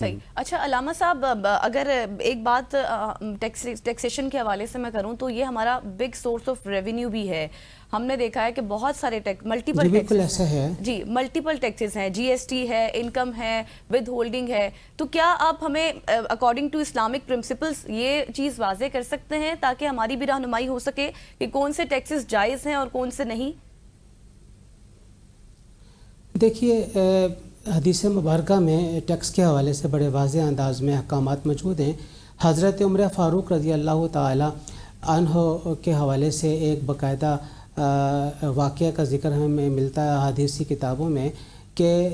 صحیح. اچھا علامہ صاحب، اگر ایک بات ٹیکسیشن کے حوالے سے میں کروں تو یہ ہمارا بگ سورس آف ریونیو بھی ہے. ہم نے دیکھا ہے کہ بہت سارے ملٹیپل بالکل ایسا ہے جی ملٹیپل ٹیکسز ہیں، جی ایس ٹی ہے، انکم ہے، ود ہولڈنگ ہے. تو کیا آپ ہمیں اکارڈنگ ٹو اسلامک پرنسپلز یہ چیز واضح کر سکتے ہیں تاکہ ہماری بھی رہنمائی ہو سکے کہ کون سے ٹیکسز جائز ہیں اور کون سے نہیں؟ دیکھیے حدیث مبارکہ میں ٹیکس کے حوالے سے بڑے واضح انداز میں احکامات موجود ہیں. حضرت عمر فاروق رضی اللہ تعالی عنہ کے حوالے سے ایک باقاعدہ واقعہ کا ذکر ہمیں ملتا ہے حدیثی کتابوں میں کہ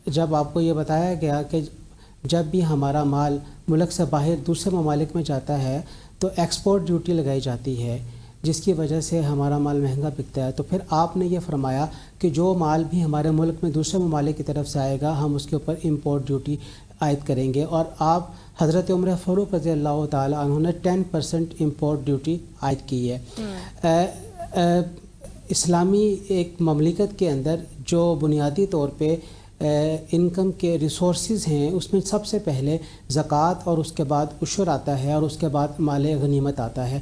جب آپ کو یہ بتایا گیا کہ جب بھی ہمارا مال ملک سے باہر دوسرے ممالک میں جاتا ہے تو ایکسپورٹ ڈیوٹی لگائی جاتی ہے، جس کی وجہ سے ہمارا مال مہنگا بکتا ہے. تو پھر آپ نے یہ فرمایا کہ جو مال بھی ہمارے ملک میں دوسرے ممالک کی طرف سے آئے گا ہم اس کے اوپر امپورٹ ڈیوٹی عائد کریں گے. اور آپ حضرت عمر فاروق رضی اللہ تعالی عنہ نے 10% امپورٹ ڈیوٹی عائد کی ہے. اسلامی ایک مملکت کے اندر جو بنیادی طور پہ انکم کے ریسورسز ہیں اس میں سب سے پہلے زکوٰۃ اور اس کے بعد عشر آتا ہے اور اس کے بعد مال غنیمت آتا ہے.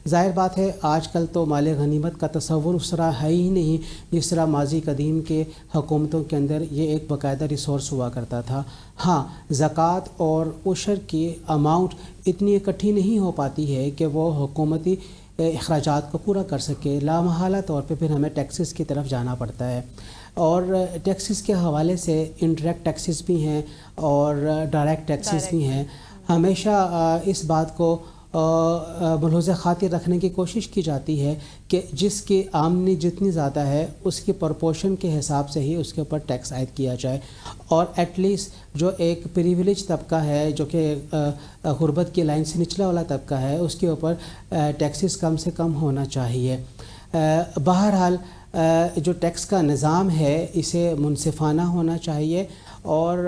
ظاہر بات ہے آج کل تو مال غنیمت کا تصور اس طرح ہے ہی نہیں جس طرح ماضی قدیم کے حکومتوں کے اندر یہ ایک باقاعدہ ریسورس ہوا کرتا تھا. ہاں زکوٰۃ اور عشر کی اماؤنٹ اتنی اکٹھی نہیں ہو پاتی ہے کہ وہ حکومتی اخراجات کو پورا کر سکے. لامحالہ طور پہ پھر ہمیں ٹیکسز کی طرف جانا پڑتا ہے اور ٹیکسز کے حوالے سے انڈائریکٹ ٹیکسز بھی ہیں اور ڈائریکٹ ٹیکسز بھی ہیں. ہمیشہ اس بات کو ملحوظ خاطر رکھنے کی کوشش کی جاتی ہے کہ جس کی آمدنی جتنی زیادہ ہے اس کی پرپورشن کے حساب سے ہی اس کے اوپر ٹیکس عائد کیا جائے اور ایٹ لیسٹ جو ایک پریویلیج طبقہ ہے جو کہ غربت کی لائن سے نچلا والا طبقہ ہے اس کے اوپر ٹیکسز کم سے کم ہونا چاہیے. بہرحال جو ٹیکس کا نظام ہے اسے منصفانہ ہونا چاہیے اور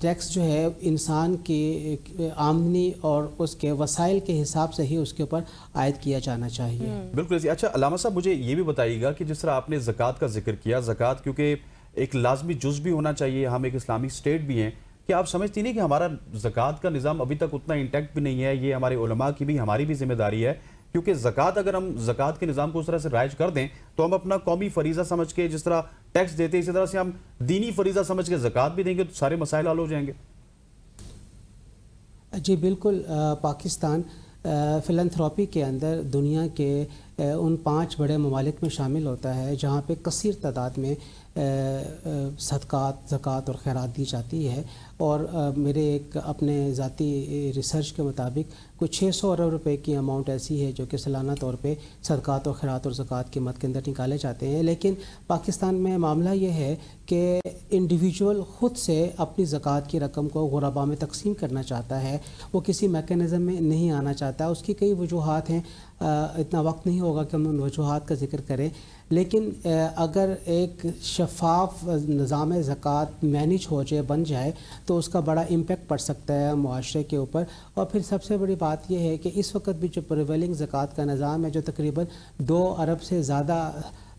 ٹیکس جو ہے انسان کی آمدنی اور اس کے وسائل کے حساب سے ہی اس کے اوپر عائد کیا جانا چاہیے. بالکل. اچھا علامہ صاحب مجھے یہ بھی بتائیے گا کہ جس طرح آپ نے زکوٰۃ کا ذکر کیا، زکوٰۃ کیونکہ ایک لازمی جز بھی ہونا چاہیے، ہم ایک اسلامی اسٹیٹ بھی ہیں، کیا آپ سمجھتی نہیں کہ ہمارا زکوٰۃ کا نظام ابھی تک اتنا انٹیکٹ بھی نہیں ہے؟ یہ ہمارے علماء کی بھی ہماری بھی ذمہ داری ہے کیونکہ زکوٰۃ اگر ہم زکوٰۃ کے نظام کو اس طرح سے رائج کر دیں تو ہم اپنا قومی فریضہ سمجھ کے جس طرح ٹیکس دیتے ہیں اسی طرح سے ہم دینی فریضہ سمجھ کے زکوٰۃ بھی دیں گے تو سارے مسائل حل ہو جائیں گے. جی بالکل. پاکستان فلانتھراپی کے اندر دنیا کے ان 5 بڑے ممالک میں شامل ہوتا ہے جہاں پہ کثیر تعداد میں صدقات، زکوٰۃ اور خیرات دی جاتی ہے اور میرے ایک اپنے ذاتی ریسرچ کے مطابق کچھ 600 ارب روپے کی اماؤنٹ ایسی ہے جو کہ سالانہ طور پہ صدقات اور خیرات اور زکوٰۃ کی مد کے اندر نکالے جاتے ہیں. لیکن پاکستان میں معاملہ یہ ہے کہ انڈیویجول خود سے اپنی زکوٰۃ کی رقم کو غربا میں تقسیم کرنا چاہتا ہے، وہ کسی میکانزم میں نہیں آنا چاہتا. اس کی کئی وجوہات ہیں، اتنا وقت نہیں ہوگا کہ ہم ان وجوہات کا ذکر کریں، لیکن اگر ایک شفاف نظام زکوٰۃ مینیج ہو جائے، بن جائے تو اس کا بڑا امپیکٹ پڑ سکتا ہے معاشرے کے اوپر. اور پھر سب سے بڑی بات یہ ہے کہ اس وقت بھی جو پریویلنگ زکوٰۃ کا نظام ہے جو تقریباً 2 ارب سے زیادہ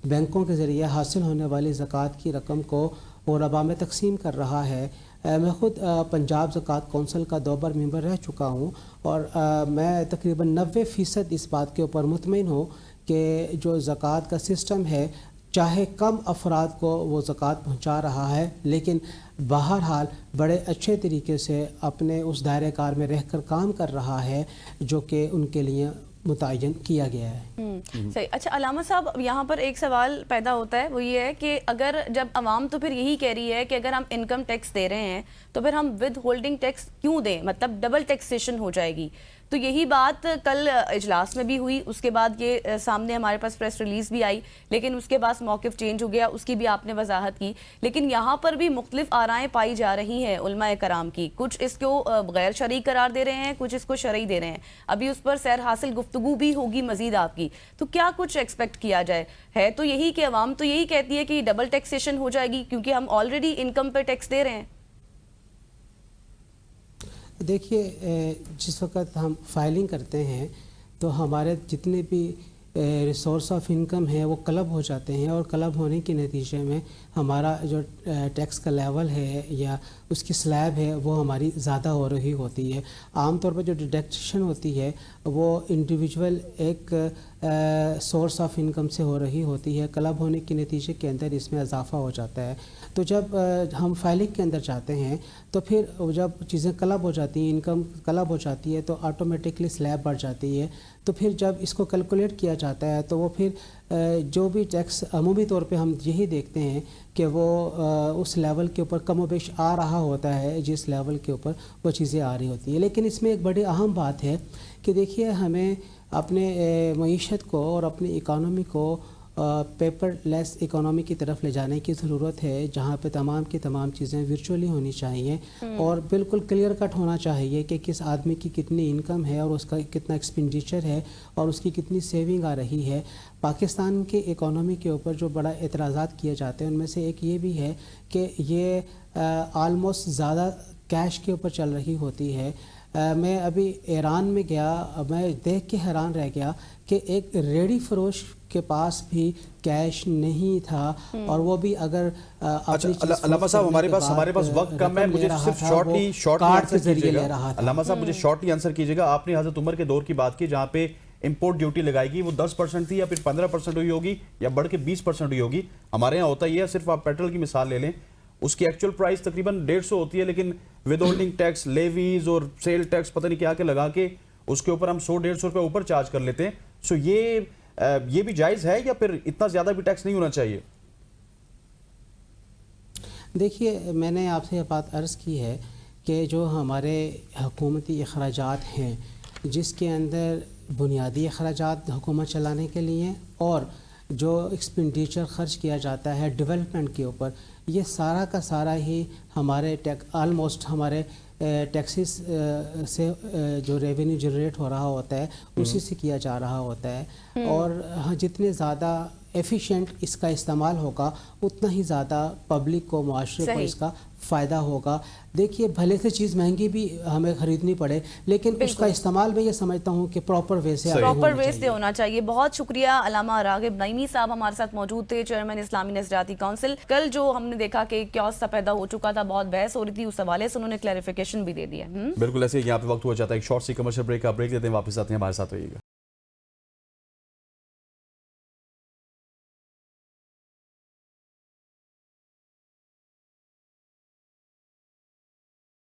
بینکوں کے ذریعے حاصل ہونے والی زکوٰۃ کی رقم کو غربا میں تقسیم کر رہا ہے. میں خود پنجاب زکوٰۃ کونسل کا 2 بار ممبر رہ چکا ہوں اور میں تقریباً 90% اس بات کے اوپر مطمئن ہوں کہ جو زکوٰۃ کا سسٹم ہے چاہے کم افراد کو وہ زکوٰۃ پہنچا رہا ہے لیکن بہرحال بڑے اچھے طریقے سے اپنے اس دائرہ کار میں رہ کر کام کر رہا ہے جو کہ ان کے لیے متعین کیا گیا ہے. صحیح. اچھا علامہ صاحب یہاں پر ایک سوال پیدا ہوتا ہے، وہ یہ ہے کہ اگر جب عوام تو پھر یہی کہہ رہی ہے کہ اگر ہم انکم ٹیکس دے رہے ہیں تو پھر ہم ود ہولڈنگ ٹیکس کیوں دیں، مطلب ڈبل ٹیکسیشن ہو جائے گی. تو یہی بات کل اجلاس میں بھی ہوئی، اس کے بعد یہ سامنے ہمارے پاس پریس ریلیز بھی آئی، لیکن اس کے بعد موقف چینج ہو گیا، اس کی بھی آپ نے وضاحت کی. لیکن یہاں پر بھی مختلف آرائیں پائی جا رہی ہیں علماء کرام کی، کچھ اس کو غیر شرعی قرار دے رہے ہیں، کچھ اس کو شرعی دے رہے ہیں. ابھی اس پر سیر حاصل گفتگو بھی ہوگی مزید آپ کی، تو کیا کچھ ایکسپیکٹ کیا جائے؟ ہے تو یہی کہ عوام تو یہی کہتی ہے کہ ڈبل ٹیکسیشن ہو جائے گی کیونکہ ہم آلریڈی انکم پہ ٹیکس دے رہے ہیں. دیکھیے جس وقت ہم فائلنگ کرتے ہیں تو ہمارے جتنے بھی ریسورس آف انکم ہے وہ کلب ہو جاتے ہیں، اور کلب ہونے کے نتیجے میں ہمارا جو ٹیکس کا لیول ہے یا اس کی سلیب ہے وہ ہماری زیادہ ہو رہی ہوتی ہے۔ عام طور پر جو ڈیڈکشن ہوتی ہے وہ انڈیویجول ایک سورس آف انکم سے ہو رہی ہوتی ہے، کلب ہونے کے نتیجے کے اندر اس میں اضافہ ہو جاتا ہے۔ تو جب ہم فائلنگ کے اندر جاتے ہیں تو پھر جب چیزیں کلب ہو جاتی ہیں، انکم کلب ہو جاتی ہے، تو آٹومیٹکلی سلیب بڑھ جاتی ہے۔ تو پھر جب اس کو کیلکولیٹ کیا جاتا ہے تو وہ پھر جو بھی ٹیکس عمومی طور پہ ہم یہی دیکھتے ہیں کہ وہ اس لیول کے اوپر کم و بیش آ رہا ہوتا ہے جس لیول کے اوپر وہ چیزیں آ رہی ہوتی ہیں۔ لیکن اس میں ایک بڑی اہم بات ہے کہ دیکھیے ہمیں اپنے معیشت کو اور اپنی اکانومی کو پیپر لیس اکانومی کی طرف لے جانے کی ضرورت ہے، جہاں پہ تمام کی تمام چیزیں ورچولی ہونی چاہیے اور بالکل کلیئر کٹ ہونا چاہیے کہ کس آدمی کی کتنی انکم ہے اور اس کا کتنا ایکسپینڈیچر ہے اور اس کی کتنی سیونگ آ رہی ہے۔ پاکستان کی اکانومی کے اوپر جو بڑا اعتراضات کیے جاتے ہیں ان میں سے ایک یہ بھی ہے کہ یہ آلموسٹ زیادہ کیش کے اوپر چل رہی ہوتی ہے۔ میں ابھی ایران میں گیا، میں دیکھ کے حیران رہ گیا کہ ایک ریڑھی فروش کے پاس بھی کیش نہیں تھا، اور وہ بھی اگر علامہ صاحب ہمارے پاس وقت کم ہے، مجھے صرف شارٹلی آنسر کیجیے گا۔ علامہ صاحب مجھے شارٹلی آنسر کیجیے گا، آپ نے حضرت عمر کے دور کی بات کی جہاں پہ امپورٹ ڈیوٹی لگائی گئی، وہ 10% تھی یا پھر 15% ہوئی ہوگی یا بڑھ کے 20% ہوئی ہوگی۔ ہمارے یہاں ہوتا ہی ہے، صرف آپ پیٹرول کی مثال لے لیں، اس کی ایکچوئل پرائس تقریباً 150 ہوتی ہے، لیکن ود ہولڈنگ ٹیکس، لیویز اور سیل ٹیکس پتہ نہیں کیا کے لگا کے اس کے اوپر ہم 100-150 روپے اوپر چارج کر لیتے ہیں۔ سو یہ بھی جائز ہے یا پھر اتنا زیادہ بھی ٹیکس نہیں ہونا چاہیے؟ دیکھیے میں نے آپ سے یہ بات عرض کی ہے کہ جو ہمارے حکومتی اخراجات ہیں جس کے اندر بنیادی اخراجات حکومت چلانے کے لیے اور جو ایکسپینڈیچر خرچ کیا جاتا ہے ڈیولپمنٹ کے اوپر، یہ سارا کا سارا ہی ہمارے آلموسٹ ہمارے ٹیکسز سے جو ریونیو جنریٹ ہو رہا ہوتا ہے اسی سے کیا جا رہا ہوتا ہے، اور جتنے زیادہ ایفیشینٹ اس کا استعمال ہوگا اتنا ہی زیادہ پبلک کو، معاشرے کو اس کا فائدہ ہوگا۔ دیکھیے بھلے سے چیز مہنگی بھی ہمیں خریدنی پڑے لیکن اس کا استعمال میں یہ سمجھتا ہوں کہ پراپر وے سے ہونا چاہیے۔ بہت شکریہ علامہ راغب نعیمی صاحب ہمارے ساتھ موجود تھے، چیئرمین اسلامی نظریاتی کونسل۔ کل جو ہم نے دیکھا کہ کیوس سا پیدا ہو چکا تھا، بہت بحث ہو رہی تھی، اس حوالے سے انہوں نے کلیریفیکیشن بھی دے دیا۔ بالکل ایسے یہاں پہ وقت ہوا جاتا ہے ایک شارٹ سی کمرشل بریک کا، بریک دیتے ہیں، واپس آتے ہیں، ہمارے ساتھ رہیے گا۔